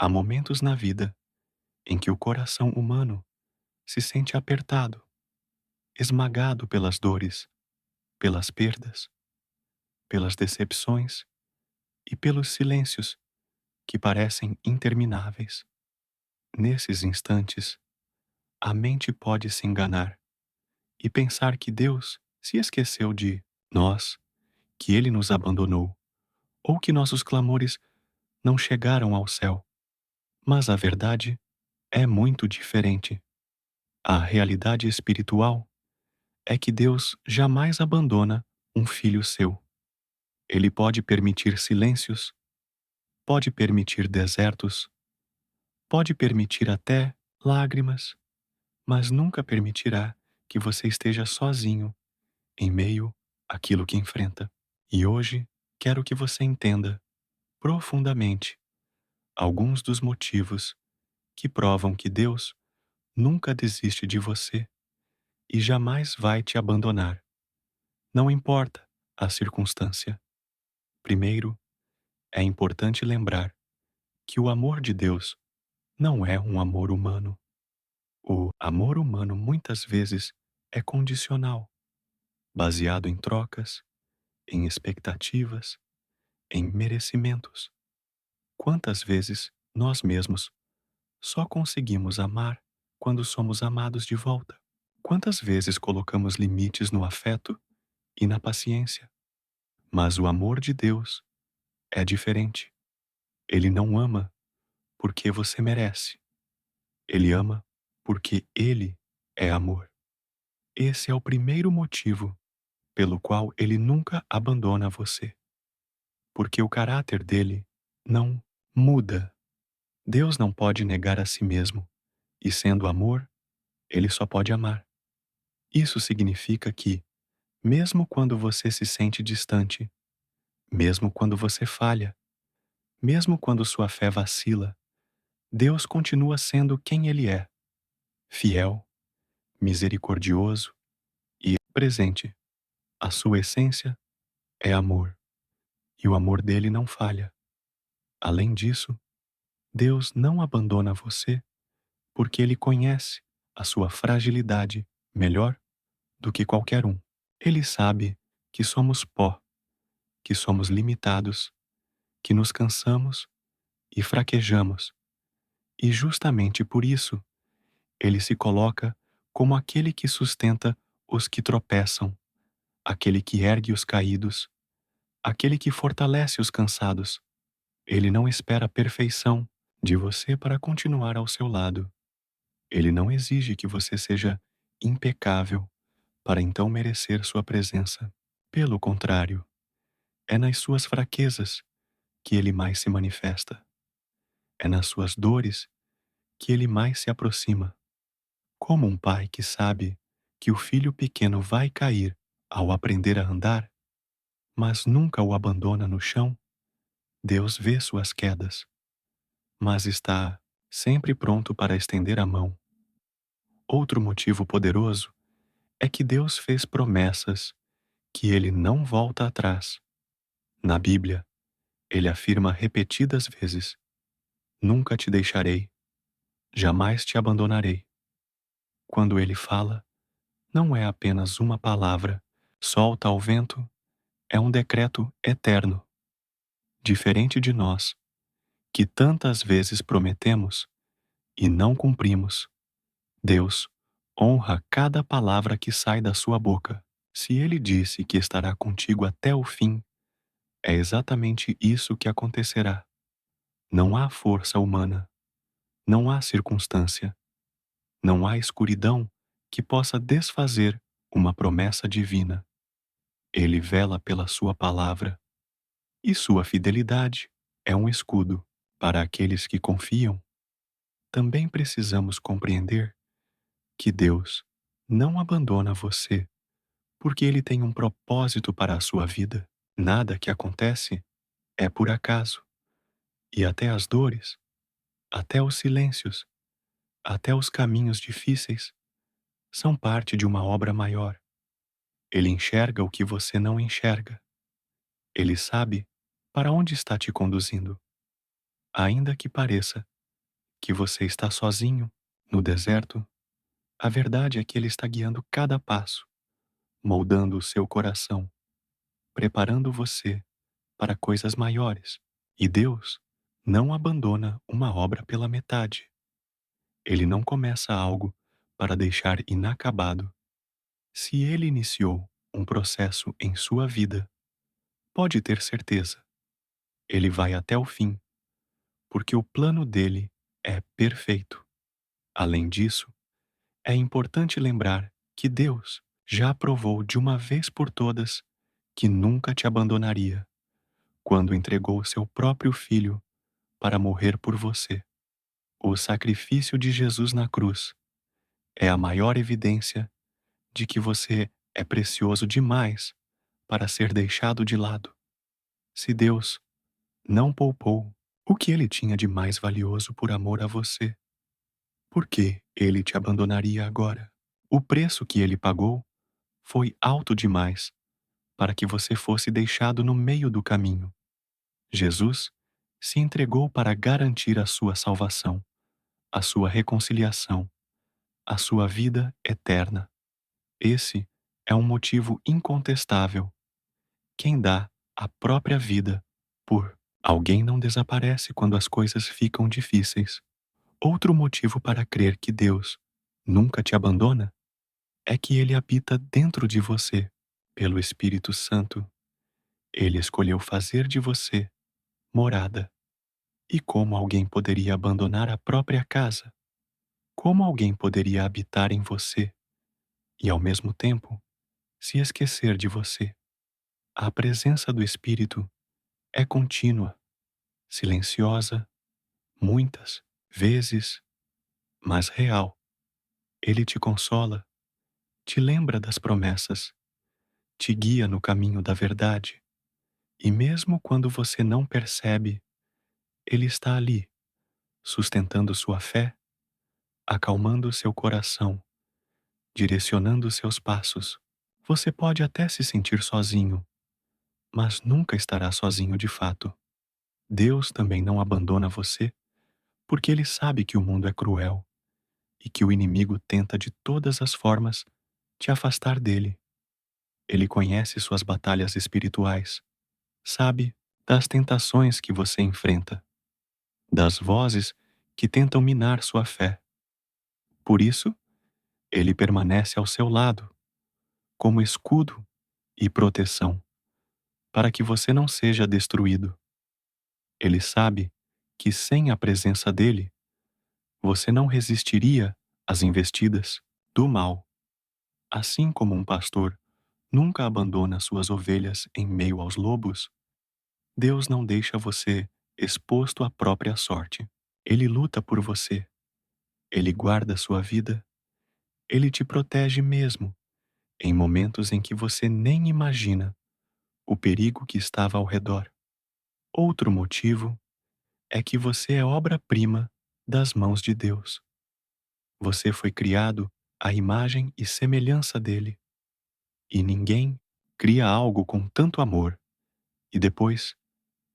Há momentos na vida em que o coração humano se sente apertado, esmagado pelas dores, pelas perdas, pelas decepções e pelos silêncios que parecem intermináveis. Nesses instantes, a mente pode se enganar e pensar que Deus se esqueceu de nós, que Ele nos abandonou, ou que nossos clamores não chegaram ao céu. Mas a verdade é muito diferente. A realidade espiritual é que Deus jamais abandona um filho seu. Ele pode permitir silêncios, pode permitir desertos, pode permitir até lágrimas, mas nunca permitirá que você esteja sozinho em meio àquilo que enfrenta. E hoje quero que você entenda profundamente alguns dos motivos que provam que Deus nunca desiste de você e jamais vai te abandonar. Não importa a circunstância. Primeiro, é importante lembrar que o amor de Deus não é um amor humano. O amor humano muitas vezes é condicional, baseado em trocas, em expectativas, em merecimentos. Quantas vezes nós mesmos só conseguimos amar quando somos amados de volta? Quantas vezes colocamos limites no afeto e na paciência? Mas o amor de Deus é diferente. Ele não ama porque você merece. Ele ama porque Ele é amor. Esse é o primeiro motivo pelo qual Ele nunca abandona você. Porque o caráter dele não muda. Deus não pode negar a si mesmo, e sendo amor, Ele só pode amar. Isso significa que, mesmo quando você se sente distante, mesmo quando você falha, mesmo quando sua fé vacila, Deus continua sendo quem Ele é: fiel, misericordioso e presente. A sua essência é amor, e o amor dele não falha. Além disso, Deus não abandona você porque Ele conhece a sua fragilidade melhor do que qualquer um. Ele sabe que somos pó, que somos limitados, que nos cansamos e fraquejamos, e justamente por isso, Ele se coloca como aquele que sustenta os que tropeçam, aquele que ergue os caídos, aquele que fortalece os cansados. Ele não espera a perfeição de você para continuar ao seu lado. Ele não exige que você seja impecável para então merecer sua presença. Pelo contrário, é nas suas fraquezas que ele mais se manifesta. É nas suas dores que ele mais se aproxima. Como um pai que sabe que o filho pequeno vai cair ao aprender a andar, mas nunca o abandona no chão, Deus vê suas quedas, mas está sempre pronto para estender a mão. Outro motivo poderoso é que Deus fez promessas que ele não volta atrás. Na Bíblia, ele afirma repetidas vezes: Nunca te deixarei, jamais te abandonarei. Quando ele fala, não é apenas uma palavra, solta ao vento, é um decreto eterno. Diferente de nós, que tantas vezes prometemos e não cumprimos, Deus honra cada palavra que sai da sua boca. Se ele disse que estará contigo até o fim, é exatamente isso que acontecerá. Não há força humana, não há circunstância, não há escuridão que possa desfazer uma promessa divina. Ele vela pela sua palavra, e sua fidelidade é um escudo para aqueles que confiam. Também precisamos compreender que Deus não abandona você porque Ele tem um propósito para a sua vida. Nada que acontece é por acaso, e até as dores, até os silêncios, até os caminhos difíceis são parte de uma obra maior. Ele enxerga o que você não enxerga. Ele sabe para onde está te conduzindo. Ainda que pareça que você está sozinho no deserto, a verdade é que Ele está guiando cada passo, moldando o seu coração, preparando você para coisas maiores. E Deus não abandona uma obra pela metade. Ele não começa algo para deixar inacabado. Se Ele iniciou um processo em sua vida, pode ter certeza, Ele vai até o fim, porque o plano dele é perfeito. Além disso, é importante lembrar que Deus já provou de uma vez por todas que nunca te abandonaria quando entregou seu próprio filho para morrer por você. O sacrifício de Jesus na cruz é a maior evidência de que você é precioso demais para ser deixado de lado. Se Deus não poupou o que ele tinha de mais valioso por amor a você, por que ele te abandonaria agora? O preço que ele pagou foi alto demais para que você fosse deixado no meio do caminho. Jesus se entregou para garantir a sua salvação, a sua reconciliação, a sua vida eterna. Esse é um motivo incontestável. Quem dá a própria vida por alguém não desaparece quando as coisas ficam difíceis. Outro motivo para crer que Deus nunca te abandona é que Ele habita dentro de você. Pelo Espírito Santo, Ele escolheu fazer de você morada. E como alguém poderia abandonar a própria casa? Como alguém poderia habitar em você e, ao mesmo tempo, se esquecer de você? A presença do Espírito é contínua, silenciosa, muitas vezes, mas real. Ele te consola, te lembra das promessas, te guia no caminho da verdade. E mesmo quando você não percebe, Ele está ali, sustentando sua fé, acalmando seu coração, direcionando seus passos. Você pode até se sentir sozinho, mas nunca estará sozinho de fato. Deus também não abandona você, porque Ele sabe que o mundo é cruel e que o inimigo tenta de todas as formas te afastar dele. Ele conhece suas batalhas espirituais, sabe das tentações que você enfrenta, das vozes que tentam minar sua fé. Por isso, ele permanece ao seu lado, como escudo e proteção, para que você não seja destruído. Ele sabe que sem a presença dele, você não resistiria às investidas do mal. Assim como um pastor nunca abandona suas ovelhas em meio aos lobos, Deus não deixa você exposto à própria sorte. Ele luta por você, ele guarda sua vida, ele te protege mesmo em momentos em que você nem imagina o perigo que estava ao redor. Outro motivo é que você é obra-prima das mãos de Deus. Você foi criado à imagem e semelhança dele, e ninguém cria algo com tanto amor e depois,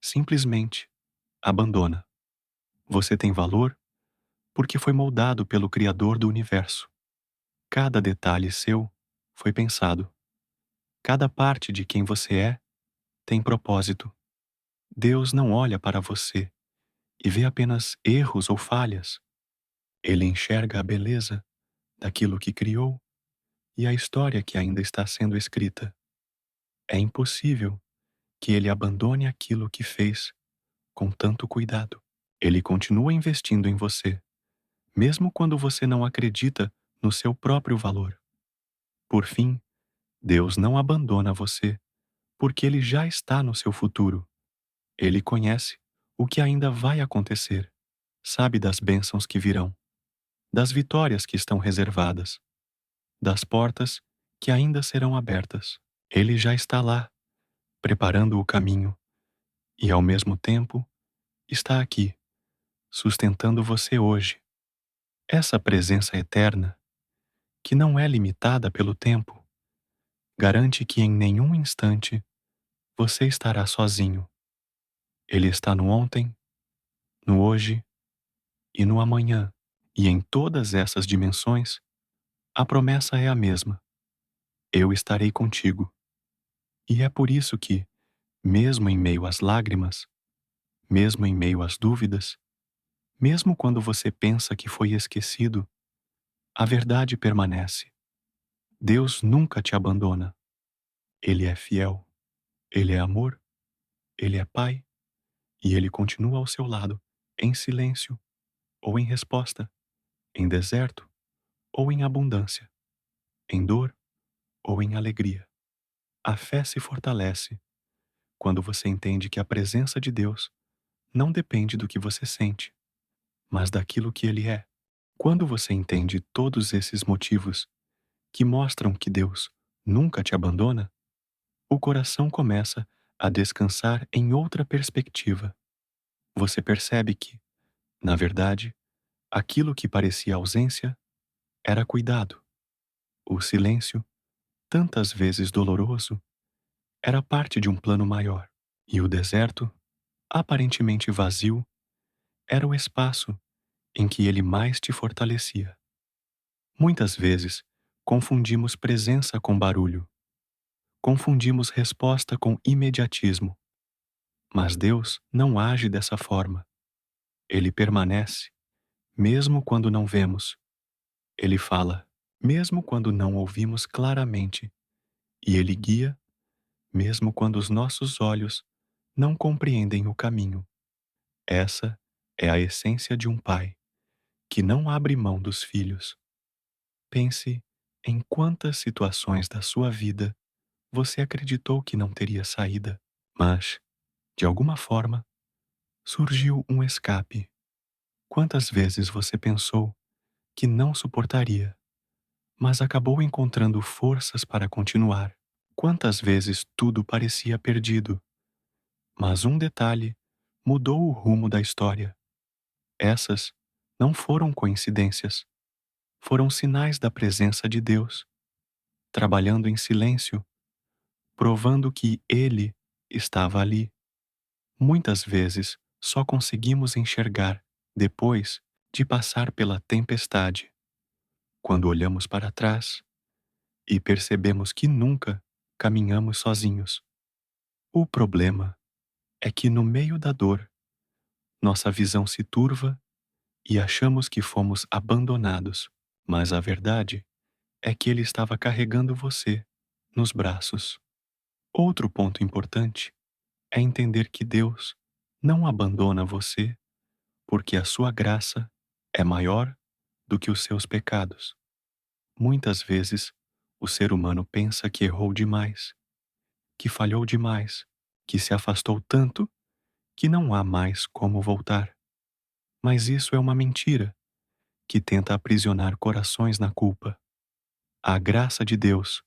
simplesmente, abandona. Você tem valor porque foi moldado pelo Criador do universo. Cada detalhe seu foi pensado. Cada parte de quem você é tem propósito. Deus não olha para você e vê apenas erros ou falhas. Ele enxerga a beleza daquilo que criou e a história que ainda está sendo escrita. É impossível que ele abandone aquilo que fez com tanto cuidado. Ele continua investindo em você, mesmo quando você não acredita no seu próprio valor. Por fim, Deus não abandona você, porque Ele já está no seu futuro. Ele conhece o que ainda vai acontecer, sabe das bênçãos que virão, das vitórias que estão reservadas, das portas que ainda serão abertas. Ele já está lá, preparando o caminho, e ao mesmo tempo está aqui, sustentando você hoje. Essa presença eterna, que não é limitada pelo tempo, garante que em nenhum instante você estará sozinho. Ele está no ontem, no hoje e no amanhã. E em todas essas dimensões, a promessa é a mesma: eu estarei contigo. E é por isso que, mesmo em meio às lágrimas, mesmo em meio às dúvidas, mesmo quando você pensa que foi esquecido, a verdade permanece. Deus nunca te abandona. Ele é fiel, ele é amor, ele é pai, e ele continua ao seu lado, em silêncio ou em resposta, em deserto ou em abundância, em dor ou em alegria. A fé se fortalece quando você entende que a presença de Deus não depende do que você sente, mas daquilo que Ele é. Quando você entende todos esses motivos que mostram que Deus nunca te abandona, o coração começa a descansar em outra perspectiva. Você percebe que, na verdade, aquilo que parecia ausência era cuidado. O silêncio, tantas vezes doloroso, era parte de um plano maior. E o deserto, aparentemente vazio, era o espaço em que ele mais te fortalecia. Muitas vezes, confundimos presença com barulho. Confundimos resposta com imediatismo. Mas Deus não age dessa forma. Ele permanece, mesmo quando não vemos. Ele fala, mesmo quando não ouvimos claramente. E ele guia, mesmo quando os nossos olhos não compreendem o caminho. Essa é a essência de um pai, que não abre mão dos filhos. Pense em quantas situações da sua vida você acreditou que não teria saída, mas, de alguma forma, surgiu um escape. Quantas vezes você pensou que não suportaria, mas acabou encontrando forças para continuar? Quantas vezes tudo parecia perdido, mas um detalhe mudou o rumo da história? Essas não foram coincidências, foram sinais da presença de Deus, trabalhando em silêncio, provando que Ele estava ali. Muitas vezes só conseguimos enxergar depois de passar pela tempestade, quando olhamos para trás e percebemos que nunca caminhamos sozinhos. O problema é que no meio da dor, nossa visão se turva e achamos que fomos abandonados, mas a verdade é que Ele estava carregando você nos braços. Outro ponto importante é entender que Deus não abandona você porque a sua graça é maior do que os seus pecados. Muitas vezes, o ser humano pensa que errou demais, que falhou demais, que se afastou tanto que não há mais como voltar. Mas isso é uma mentira que tenta aprisionar corações na culpa. A graça de Deus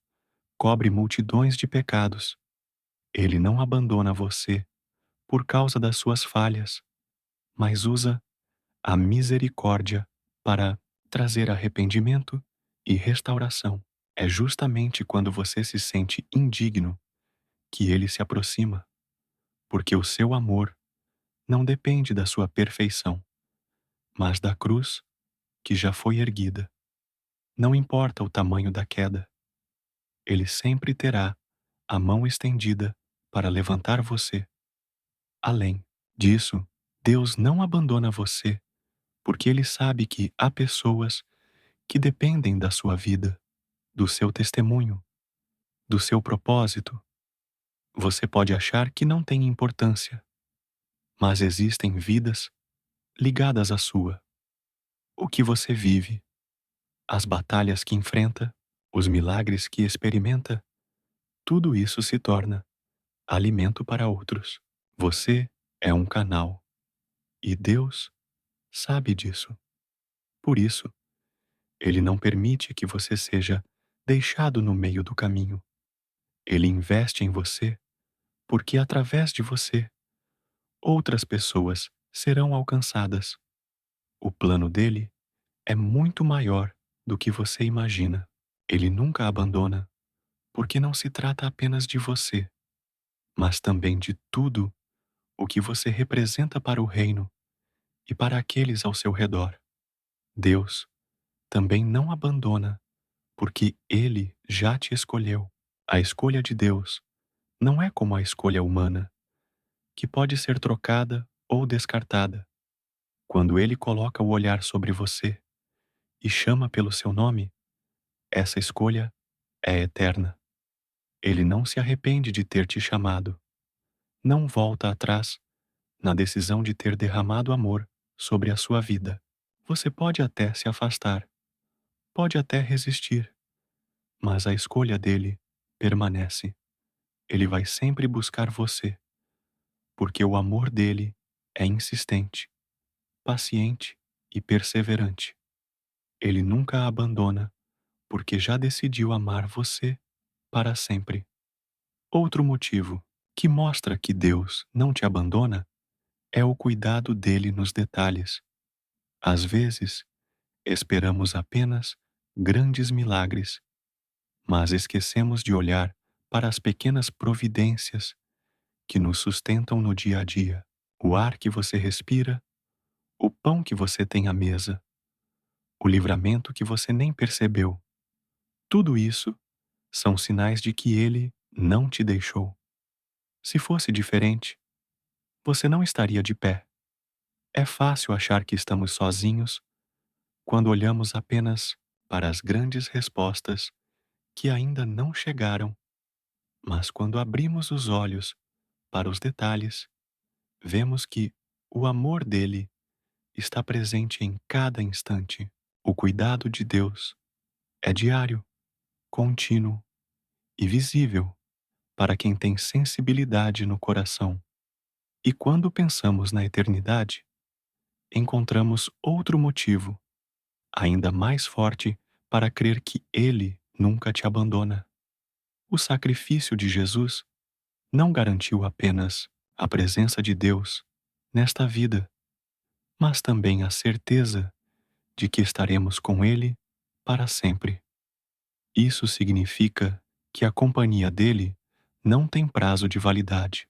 cobre multidões de pecados. Ele não abandona você por causa das suas falhas, mas usa a misericórdia para trazer arrependimento e restauração. É justamente quando você se sente indigno que ele se aproxima, porque o seu amor não depende da sua perfeição, mas da cruz que já foi erguida. Não importa o tamanho da queda, ele sempre terá a mão estendida para levantar você. Além disso, Deus não abandona você, porque ele sabe que há pessoas que dependem da sua vida, do seu testemunho, do seu propósito. Você pode achar que não tem importância, mas existem vidas ligadas à sua. O que você vive, as batalhas que enfrenta, os milagres que experimenta, tudo isso se torna alimento para outros. Você é um canal e Deus sabe disso. Por isso, Ele não permite que você seja deixado no meio do caminho. Ele investe em você porque, através de você, outras pessoas serão alcançadas. O plano dele é muito maior do que você imagina. Ele nunca abandona, porque não se trata apenas de você, mas também de tudo o que você representa para o reino e para aqueles ao seu redor. Deus também não abandona, porque Ele já te escolheu. A escolha de Deus não é como a escolha humana, que pode ser trocada ou descartada. Quando Ele coloca o olhar sobre você e chama pelo seu nome, essa escolha é eterna. Ele não se arrepende de ter te chamado, não volta atrás na decisão de ter derramado amor sobre a sua vida. Você pode até se afastar, pode até resistir, mas a escolha dele permanece. Ele vai sempre buscar você, porque o amor dele é insistente, paciente e perseverante. Ele nunca a abandona, porque já decidiu amar você para sempre. Outro motivo que mostra que Deus não te abandona é o cuidado dele nos detalhes. Às vezes, esperamos apenas grandes milagres, mas esquecemos de olhar para as pequenas providências que nos sustentam no dia a dia. O ar que você respira, o pão que você tem à mesa, o livramento que você nem percebeu. Tudo isso são sinais de que Ele não te deixou. Se fosse diferente, você não estaria de pé. É fácil achar que estamos sozinhos quando olhamos apenas para as grandes respostas que ainda não chegaram, mas quando abrimos os olhos para os detalhes, vemos que o amor dele está presente em cada instante. O cuidado de Deus é diário, contínuo e visível para quem tem sensibilidade no coração. E quando pensamos na eternidade, encontramos outro motivo, ainda mais forte, para crer que Ele nunca te abandona. O sacrifício de Jesus não garantiu apenas a presença de Deus nesta vida, mas também a certeza de que estaremos com Ele para sempre. Isso significa que a companhia dele não tem prazo de validade.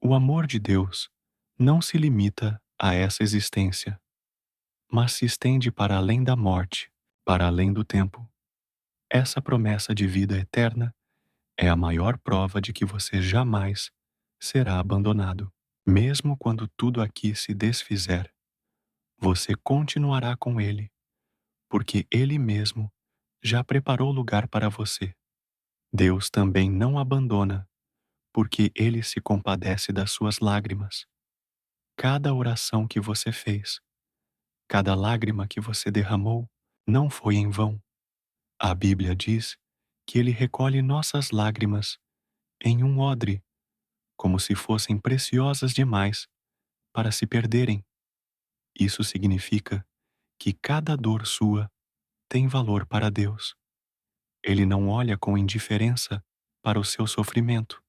O amor de Deus não se limita a essa existência, mas se estende para além da morte, para além do tempo. Essa promessa de vida eterna é a maior prova de que você jamais será abandonado. Mesmo quando tudo aqui se desfizer, você continuará com Ele, porque Ele mesmo já preparou lugar para você. Deus também não abandona, porque Ele se compadece das suas lágrimas. Cada oração que você fez, cada lágrima que você derramou, não foi em vão. A Bíblia diz que Ele recolhe nossas lágrimas em um odre, como se fossem preciosas demais para se perderem. Isso significa que cada dor sua tem valor para Deus. Ele não olha com indiferença para o seu sofrimento,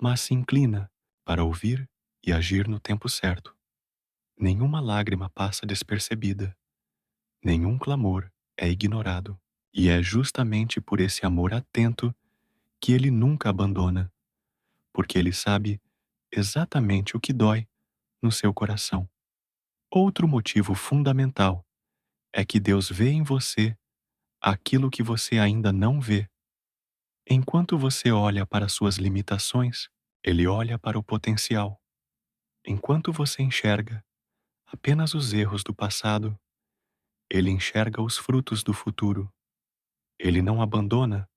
mas se inclina para ouvir e agir no tempo certo. Nenhuma lágrima passa despercebida, nenhum clamor é ignorado. E é justamente por esse amor atento que ele nunca abandona, porque ele sabe exatamente o que dói no seu coração. Outro motivo fundamental é que Deus vê em você aquilo que você ainda não vê. Enquanto você olha para suas limitações, Ele olha para o potencial. Enquanto você enxerga apenas os erros do passado, Ele enxerga os frutos do futuro. Ele não abandona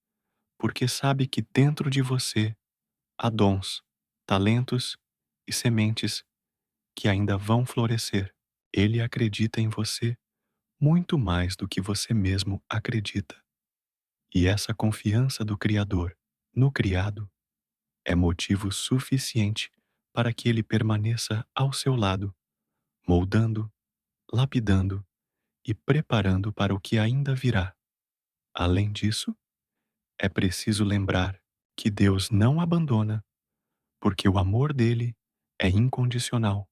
porque sabe que dentro de você há dons, talentos e sementes que ainda vão florescer. Ele acredita em você muito mais do que você mesmo acredita. E essa confiança do Criador no criado é motivo suficiente para que ele permaneça ao seu lado, moldando, lapidando e preparando para o que ainda virá. Além disso, é preciso lembrar que Deus não abandona, porque o amor dele é incondicional.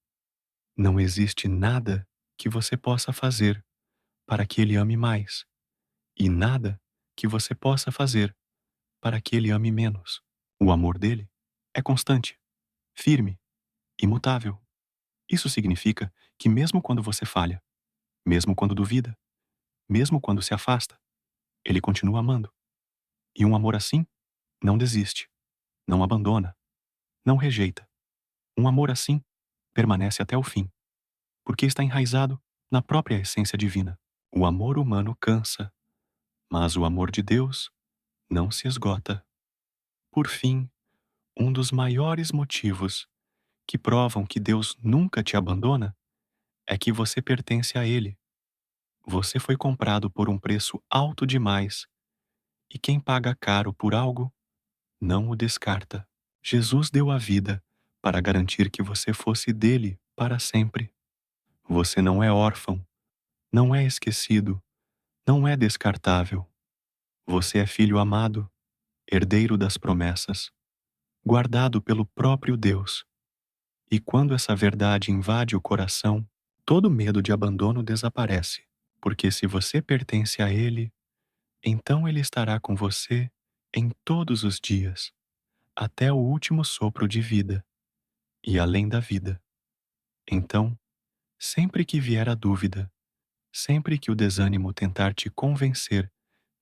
Não existe nada que você possa fazer para que ele ame mais, e nada que você possa fazer para que ele ame menos. O amor dele é constante, firme, imutável. Isso significa que mesmo quando você falha, mesmo quando duvida, mesmo quando se afasta, Ele continua amando. E um amor assim não desiste, não abandona, não rejeita. Um amor assim permanece até o fim, porque está enraizado na própria essência divina. O amor humano cansa, mas o amor de Deus não se esgota. Por fim, um dos maiores motivos que provam que Deus nunca te abandona é que você pertence a Ele. Você foi comprado por um preço alto demais, e quem paga caro por algo não o descarta. Jesus deu a vida para garantir que você fosse dele para sempre. Você não é órfão, não é esquecido, não é descartável. Você é filho amado, herdeiro das promessas, guardado pelo próprio Deus. E quando essa verdade invade o coração, todo medo de abandono desaparece, porque se você pertence a Ele, então Ele estará com você em todos os dias, até o último sopro de vida e além da vida. Então, sempre que vier a dúvida, sempre que o desânimo tentar te convencer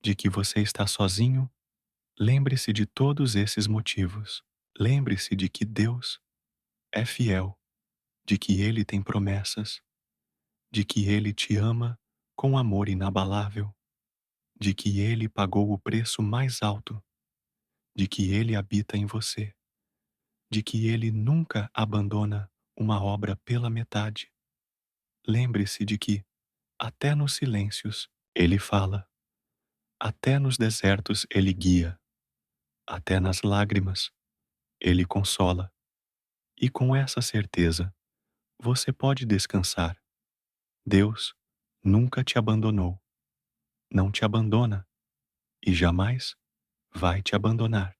de que você está sozinho, lembre-se de todos esses motivos. Lembre-se de que Deus é fiel, de que Ele tem promessas, de que Ele te ama com amor inabalável, de que Ele pagou o preço mais alto, de que Ele habita em você, de que Ele nunca abandona uma obra pela metade. Lembre-se de que, até nos silêncios, Ele fala, até nos desertos Ele guia, até nas lágrimas Ele consola. E com essa certeza, você pode descansar. Deus nunca te abandonou, não te abandona e jamais vai te abandonar.